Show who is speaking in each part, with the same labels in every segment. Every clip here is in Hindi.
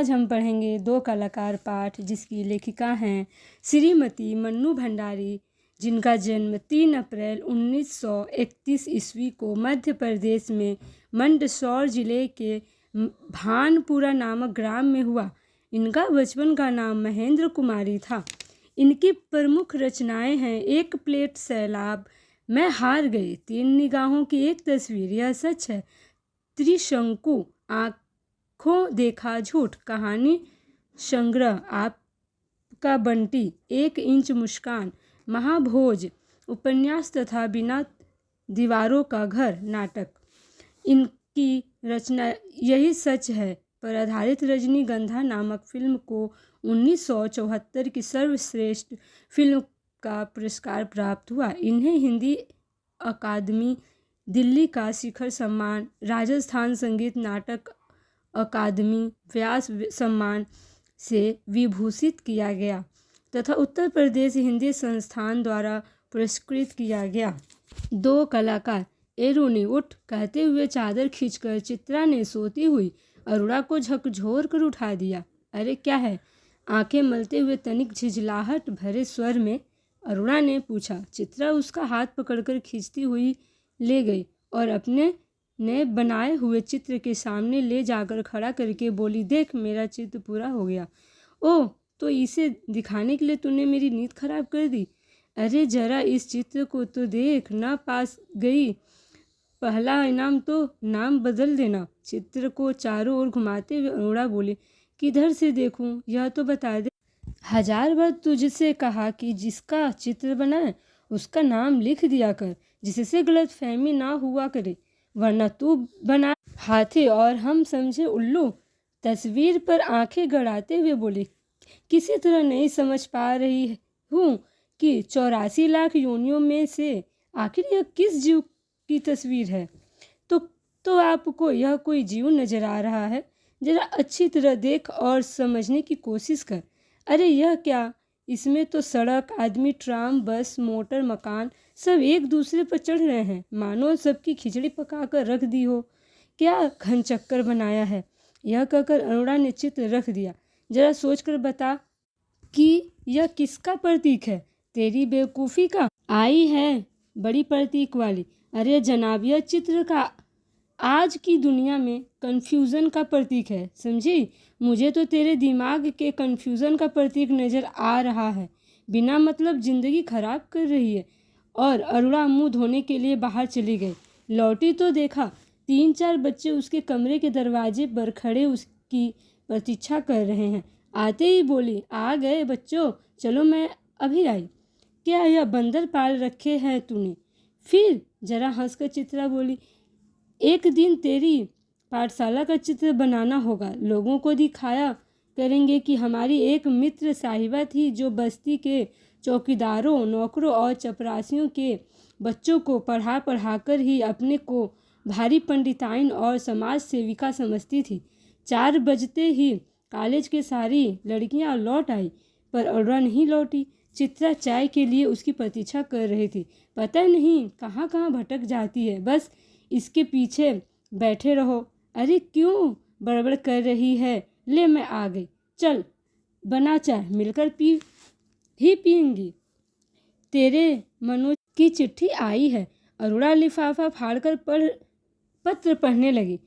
Speaker 1: आज हम पढ़ेंगे दो कलाकार पाठ जिसकी लेखिका हैं श्रीमती मन्नू भंडारी, जिनका जन्म 3 अप्रैल 1931 ईस्वी को मध्य प्रदेश में मंदसौर जिले के भानपुरा नामक ग्राम में हुआ। इनका बचपन का नाम महेंद्र कुमारी था। इनकी प्रमुख रचनाएं हैं एक प्लेट सैलाब, मैं हार गई, 3 निगाहों की एक तस्वीर, यह सच है, त्रिशंकु, आँखों देखा झूठ, कहानी संग्रह, आपका बंटी, 1 इंच मुस्कान, महाभोज, उपन्यास तथा बिना दीवारों का घर, नाटक। इनकी रचना यही सच है पर आधारित रजनीगंधा नामक फिल्म को 1974 की सर्वश्रेष्ठ फिल्म का पुरस्कार प्राप्त हुआ। इन्हें हिंदी अकादमी, दिल्ली का शिखर सम्मान, राजस्थान संगीत नाटक अकादमी व्यास सम्मान से विभूषित किया गया तथा उत्तर प्रदेश हिंदी संस्थान द्वारा पुरस्कृत किया गया। 2 कलाकार। ए रूनी उठ, कहते हुए चादर खींचकर चित्रा ने सोती हुई अरुणा को झकझोर कर उठा दिया। अरे क्या है? आंखें मलते हुए तनिक झिझलाहट भरे स्वर में अरुणा ने पूछा। चित्रा उसका हाथ पकड़कर खींचती हुई ले गई और अपने ने बनाए हुए चित्र के सामने ले जाकर खड़ा करके बोली, देख मेरा चित्र पूरा हो गया। ओह, तो इसे दिखाने के लिए तूने मेरी नींद खराब कर दी। अरे जरा इस चित्र को तो देख, ना पास गई, पहला इनाम तो नाम बदल देना। चित्र को चारों ओर घुमाते हुए अरुणा बोली, किधर से देखूं, यह तो बता दे। 1000 बार तुझसे कहा कि जिसका चित्र बनाए उसका नाम लिख दिया कर, जिससे गलतफहमी ना हुआ करे, वरना तू बना हाथी और हम समझे उल्लू। तस्वीर पर आंखें गड़ाते हुए बोली, किसी तरह नहीं समझ पा रही हूँ कि 84 लाख योनियों में से आखिर यह किस जीव की तस्वीर है। तो आपको यह कोई जीव नजर आ रहा है? जरा अच्छी तरह देख और समझने की कोशिश कर। अरे यह क्या, इसमें तो सड़क, आदमी, ट्राम, बस, मोटर, मकान सब एक दूसरे पर चढ़ रहे हैं, मानो सबकी खिचड़ी पकाकर रख दी हो। क्या घनचक्कर बनाया है? यह कहकर अरुणा ने चित्र रख दिया। जरा सोचकर बता कि यह किसका प्रतीक है? तेरी बेवकूफ़ी का। आई है बड़ी प्रतीक वाली। अरे जनाब, यह चित्र का आज की दुनिया में कन्फ्यूज़न का प्रतीक है, समझी? मुझे तो तेरे दिमाग के कन्फ्यूज़न का प्रतीक नज़र आ रहा है। बिना मतलब ज़िंदगी खराब कर रही है। और अरुणा मुंह धोने के लिए बाहर चली गई। लौटी तो देखा 3-4 बच्चे उसके कमरे के दरवाजे पर खड़े उसकी प्रतीक्षा कर रहे हैं। आते ही बोली, आ गए बच्चों, चलो मैं अभी आई। क्या यह बंदर पाल रखे हैं तूने? फिर जरा हंसकर चित्रा बोली, एक दिन तेरी पाठशाला का चित्र बनाना होगा, लोगों को दिखाया करेंगे कि हमारी एक मित्र साहिबा थी जो बस्ती के चौकीदारों, नौकरों और चपरासियों के बच्चों को पढ़ा कर ही अपने को भारी पंडिताइन और समाज सेविका समझती थी। 4 बजते ही कॉलेज के सारी लड़कियां लौट आई, पर अरुणा नहीं लौटी। चित्रा चाय के लिए उसकी प्रतीक्षा कर रही थी। पता नहीं कहाँ कहाँ भटक जाती है, बस इसके पीछे बैठे रहो। अरे क्यों बड़बड़ कर रही है? ले मैं आ गई, चल बना चाय, मिलकर पियेंगी। तेरे मनोज की चिट्ठी आई है। अरुणा लिफाफा फाड़कर पत्र पढ़ने लगी।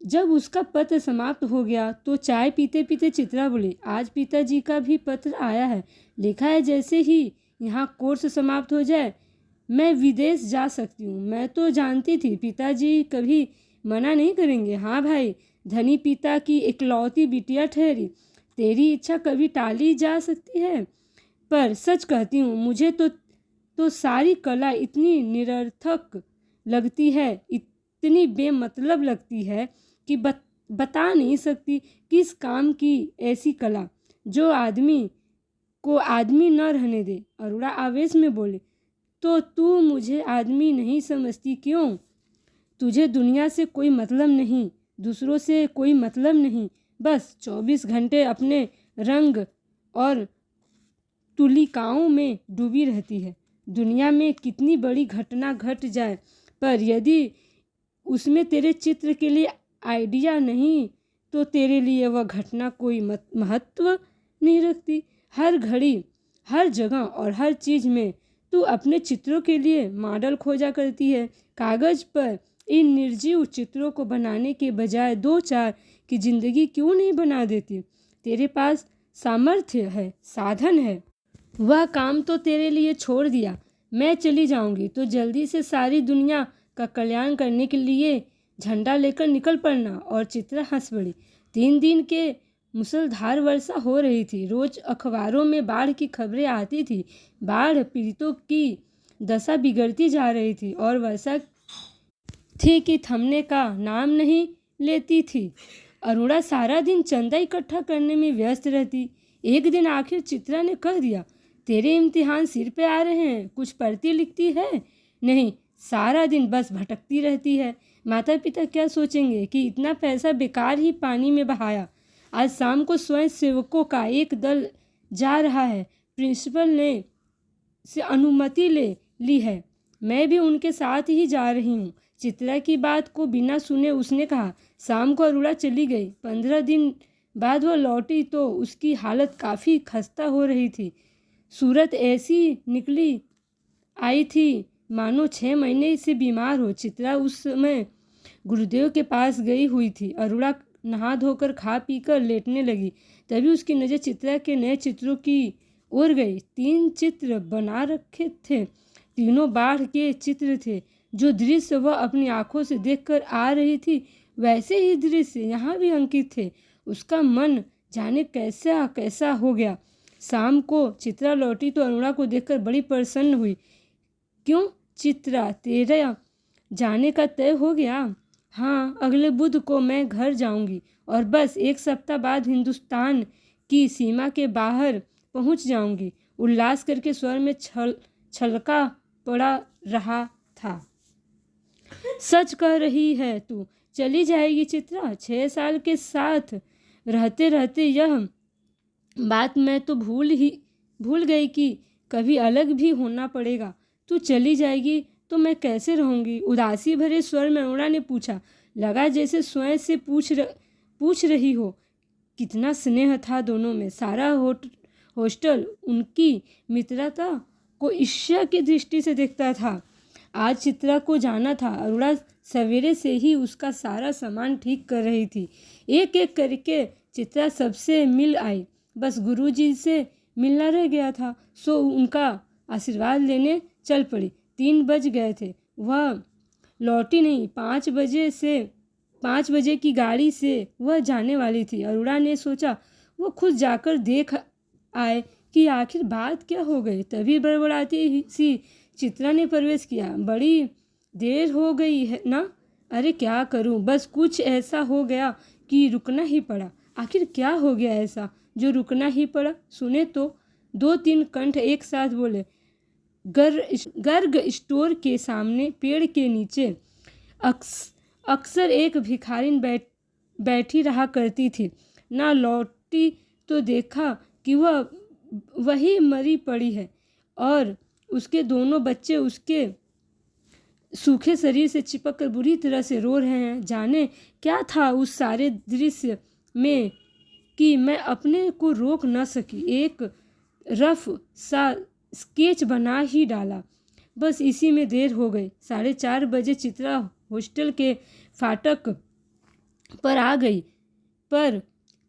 Speaker 1: जब उसका पत्र समाप्त हो गया तो चाय पीते पीते चित्रा बोली, आज पिताजी का भी पत्र आया है। लिखा है जैसे ही यहाँ कोर्स समाप्त हो जाए मैं विदेश जा सकती हूँ। मैं तो जानती थी पिताजी कभी मना नहीं करेंगे। हाँ भाई, धनी पिता की इकलौती बिटिया ठहरी, तेरी इच्छा कभी टाली जा सकती है? पर सच कहती हूँ, मुझे तो सारी कला इतनी निरर्थक लगती है, इतनी बेमतलब लगती है कि बता नहीं सकती किस काम की ऐसी कला जो आदमी को आदमी न रहने दे। अरुणा आवेश में बोली, तो तू मुझे आदमी नहीं समझती क्यों? तुझे दुनिया से कोई मतलब नहीं, दूसरों से कोई मतलब नहीं, बस 24 घंटे अपने रंग और तुलिकाओं में डूबी रहती है। दुनिया में कितनी बड़ी घटना घट जाए, पर यदि उसमें तेरे चित्र के लिए आइडिया नहीं तो तेरे लिए वह घटना कोई महत्व नहीं रखती। हर घड़ी, हर जगह और हर चीज़ में तू अपने चित्रों के लिए मॉडल खोजा करती है। कागज़ पर इन निर्जीव चित्रों को बनाने के बजाय 2-4 की ज़िंदगी क्यों नहीं बना देती? तेरे पास सामर्थ्य है, साधन है। वह काम तो तेरे लिए छोड़ दिया। मैं चली जाऊंगी तो जल्दी से सारी दुनिया का कल्याण करने के लिए झंडा लेकर निकल पड़ना। और चित्रा हंस पड़ी। 3 दिन के मूसलाधार वर्षा हो रही थी। रोज अखबारों में बाढ़ की खबरें आती थी। बाढ़ पीड़ितों की दशा बिगड़ती जा रही थी और वर्षा थी कि थमने का नाम नहीं लेती थी। अरुणा सारा दिन चंदा इकट्ठा करने में व्यस्त रहती। एक दिन आखिर चित्रा ने कह दिया, तेरे इम्तिहान सिर पे आ रहे हैं, कुछ पढ़ती लिखती है नहीं, सारा दिन बस भटकती रहती है। माता पिता क्या सोचेंगे कि इतना पैसा बेकार ही पानी में बहाया। आज शाम को स्वयं सेवकों का एक दल जा रहा है। प्रिंसिपल ने से अनुमति ले ली है। मैं भी उनके साथ ही जा रही हूँ। चित्रा की बात को बिना सुने उसने कहा। शाम को अरुणा चली गई। 15 दिन बाद वह लौटी तो उसकी हालत काफ़ी खस्ता हो रही थी। सूरत ऐसी निकली आई थी मानो 6 महीने से बीमार हो। चित्रा उस समय गुरुदेव के पास गई हुई थी। अरुणा नहा धोकर खा पीकर लेटने लगी। तभी उसकी नज़र चित्रा के नए चित्रों की ओर गई। 3 चित्र बना रखे थे। तीनों बाढ़ के चित्र थे। जो दृश्य वह अपनी आंखों से देखकर आ रही थी वैसे ही दृश्य यहाँ भी अंकित थे। उसका मन जाने कैसा कैसा हो गया। शाम को चित्रा लौटी तो अरुणा को देखकर बड़ी प्रसन्न हुई। क्यों चित्रा, तेरा जाने का तय हो गया? हाँ, अगले बुध को मैं घर जाऊंगी और बस 1 सप्ताह बाद हिंदुस्तान की सीमा के बाहर पहुंच जाऊंगी। उल्लास करके स्वर में छलका पड़ा रहा था। सच कह रही है तू? चली जाएगी चित्रा? 6 साल के साथ रहते रहते यह बात मैं तो भूल गई कि कभी अलग भी होना पड़ेगा। तू चली जाएगी तो मैं कैसे रहूंगी? उदासी भरे स्वर में अरुणा ने पूछा। लगा जैसे स्वयं से पूछ रही हो। कितना स्नेह था दोनों में। सारा हॉस्टल उनकी मित्रता को ईर्ष्या की दृष्टि से देखता था। आज चित्रा को जाना था। अरुणा सवेरे से ही उसका सारा सामान ठीक कर रही थी। एक एक करके चित्रा सबसे मिल आई। बस गुरुजी से मिलना रह गया था, सो उनका आशीर्वाद लेने चल पड़ी। 3 बज गए थे। वह लौटी नहीं। 5 बजे की गाड़ी से वह जाने वाली थी। अरुणा ने सोचा वो खुद जाकर देख आए कि आखिर बात क्या हो गई। तभी बड़बड़ाती सी चित्रा ने प्रवेश किया। बड़ी देर हो गई है ना? अरे क्या करूं, बस कुछ ऐसा हो गया कि रुकना ही पड़ा। आखिर क्या हो गया ऐसा जो रुकना ही पड़ा? सुने तो 2-3 कंठ एक साथ बोले। गर्ग स्टोर के सामने पेड़ के नीचे अक्सर एक भिखारिन बैठी रहा करती थी। ना लौटी तो देखा कि वह वही मरी पड़ी है और उसके दोनों बच्चे उसके सूखे शरीर से चिपक कर बुरी तरह से रो रहे हैं। जाने क्या था उस सारे दृश्य में कि मैं अपने को रोक न सकी। एक रफ सा स्केच बना ही डाला। बस इसी में देर हो गई। 4:30 बजे चित्रा हॉस्टल के फाटक पर आ गई, पर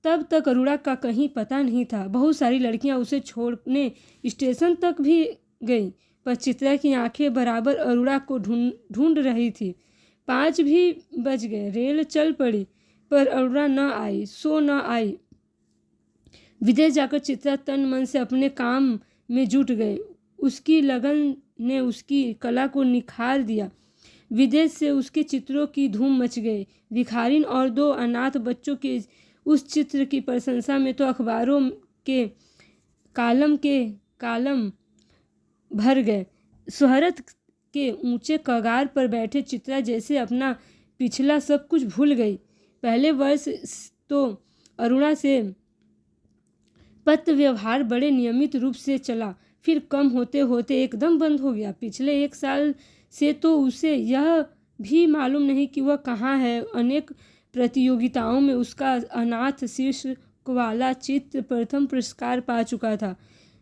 Speaker 1: तब तक अरुणा का कहीं पता नहीं था। बहुत सारी लड़कियां उसे छोड़ने स्टेशन तक भी गई, पर चित्रा की आंखें बराबर अरुणा को ढूंढ रही थी। 5 भी बज गए। रेल चल पड़ी, पर अरुणा न आई, सो न आई। विदेश जाकर चित्रा तन मन से अपने काम में जुट गई। उसकी लगन ने उसकी कला को निखार दिया। विदेश से उसके चित्रों की धूम मच गई। भिखारिन और 2 अनाथ बच्चों के उस चित्र की प्रशंसा में तो अखबारों के कालम भर गए। शोहरत के ऊंचे कगार पर बैठे चित्रा जैसे अपना पिछला सब कुछ भूल गई। पहले वर्ष तो अरुणा से पत्र व्यवहार बड़े नियमित रूप से चला, फिर कम होते होते एकदम बंद हो गया। पिछले 1 साल से तो उसे यह भी मालूम नहीं कि वह कहाँ है। अनेक प्रतियोगिताओं में उसका अनाथ शीर्षक वाला चित्र प्रथम पुरस्कार पा चुका था।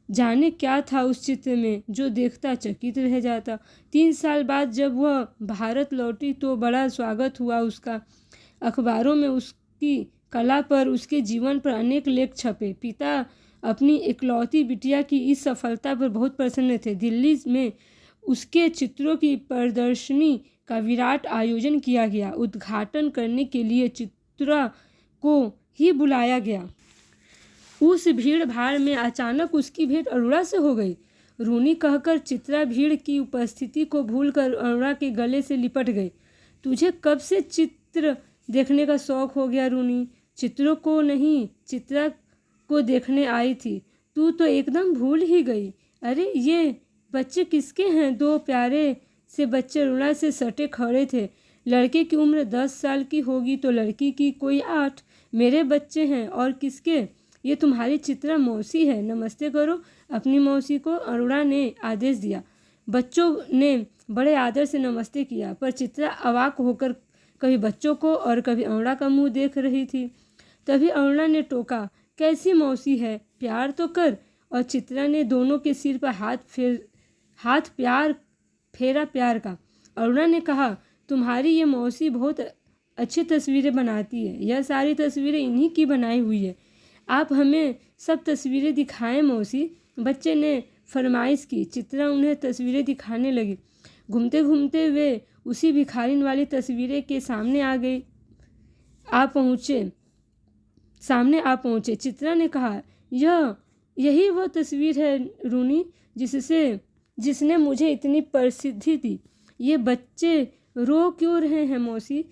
Speaker 1: जाने क्या था उस चित्र में जो देखता चकित रह जाता। 3 साल बाद जब वह भारत लौटी तो बड़ा स्वागत हुआ उसका। अखबारों में उसकी कला पर, उसके जीवन पर अनेक लेख छपे। पिता अपनी इकलौती बिटिया की इस सफलता पर बहुत प्रसन्न थे। दिल्ली में उसके चित्रों की प्रदर्शनी का विराट आयोजन किया गया। उद्घाटन करने के लिए चित्रा को ही बुलाया गया। उस भीड़ भाड़ में अचानक उसकी भेंट अरोड़ा से हो गई। रूनी कहकर चित्रा भीड़ की उपस्थिति को भूलकर अरोड़ा के गले से लिपट गई। तुझे कब से चित्र देखने का शौक हो गया रूनी? चित्रों को नहीं, चित्रा को देखने आई थी। तू तो एकदम भूल ही गई। अरे ये बच्चे किसके हैं? 2 प्यारे से बच्चे अरोड़ा से सटे खड़े थे। लड़के की उम्र 10 साल की होगी तो लड़की की कोई 8। मेरे बच्चे हैं। और किसके? ये तुम्हारी चित्रा मौसी है, नमस्ते करो अपनी मौसी को, अरोड़ा ने आदेश दिया। बच्चों ने बड़े आदर से नमस्ते किया, पर चित्रा अवाक होकर कभी बच्चों को और कभी अरोड़ा का मुंह देख रही थी। तभी अरोड़ा ने टोका, कैसी मौसी है, प्यार तो कर। और चित्रा ने दोनों के सिर पर हाथ फेरा प्यार का। अरोड़ा ने कहा, तुम्हारी ये मौसी बहुत अच्छी तस्वीरें बनाती है। यह सारी तस्वीरें इन्हीं की बनाई हुई है। आप हमें सब तस्वीरें दिखाएं मौसी, बच्चे ने फरमाइश की। चित्रा उन्हें तस्वीरें दिखाने लगी। घूमते घूमते वे उसी भिखारिन वाली तस्वीरें के सामने आ पहुँचे। चित्रा ने कहा, यही वह तस्वीर है रूनी जिसने मुझे इतनी प्रसिद्धि दी। ये बच्चे रो क्यों रहे हैं मौसी?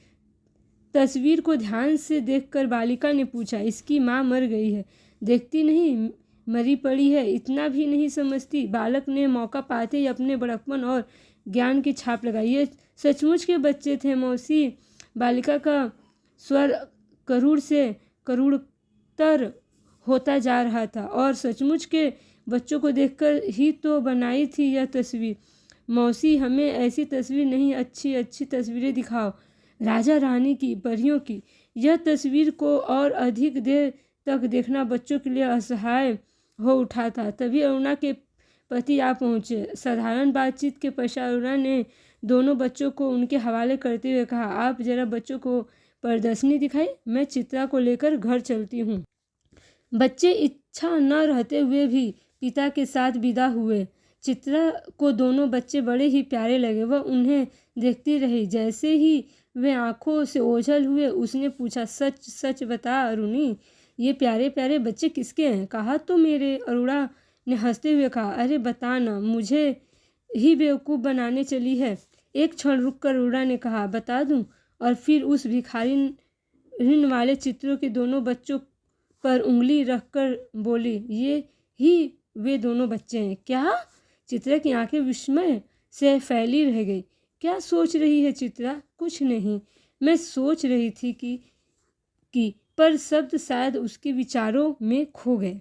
Speaker 1: तस्वीर को ध्यान से देखकर बालिका ने पूछा। इसकी माँ मर गई है, देखती नहीं, मरी पड़ी है, इतना भी नहीं समझती? बालक ने मौका पाते ही अपने बड़कपन और ज्ञान की छाप लगाई। ये सचमुच के बच्चे थे मौसी। बालिका का स्वर करूर से करूरतर होता जा रहा था। और सचमुच के बच्चों को देखकर ही तो बनाई थी यह तस्वीर। मौसी, हमें ऐसी तस्वीर नहीं, अच्छी अच्छी तस्वीरें दिखाओ, राजा रानी की, परियों की। यह तस्वीर को और अधिक देर तक देखना बच्चों के लिए असहाय हो उठा था। तभी अरुणा के पति आ पहुँचे। साधारण बातचीत के पश्चात अरुणा ने दोनों बच्चों को उनके हवाले करते हुए कहा, आप जरा बच्चों को प्रदर्शनी दिखाई, मैं चित्रा को लेकर घर चलती हूँ। बच्चे इच्छा न रहते हुए भी पिता के साथ विदा हुए। चित्रा को दोनों बच्चे बड़े ही प्यारे लगे। वह उन्हें देखती रही। जैसे ही वे आंखों से ओझल हुए उसने पूछा, सच सच बता अरुणी, ये प्यारे प्यारे बच्चे किसके हैं? कहा तो मेरे। अरुणा ने हंसते हुए कहा, अरे बता ना, मुझे ही बेवकूफ़ बनाने चली है। एक क्षण रुककर अरुणा ने कहा, बता दूं? और फिर उस भिखारिन वाले चित्रों के दोनों बच्चों पर उंगली रखकर बोली, ये ही वे दोनों बच्चे हैं। क्या? चित्रा की आंखें विस्मय से फैली रह गई। क्या सोच रही है चित्रा? कुछ नहीं, मैं सोच रही थी कि पर शब्द शायद उसके विचारों में खो गए।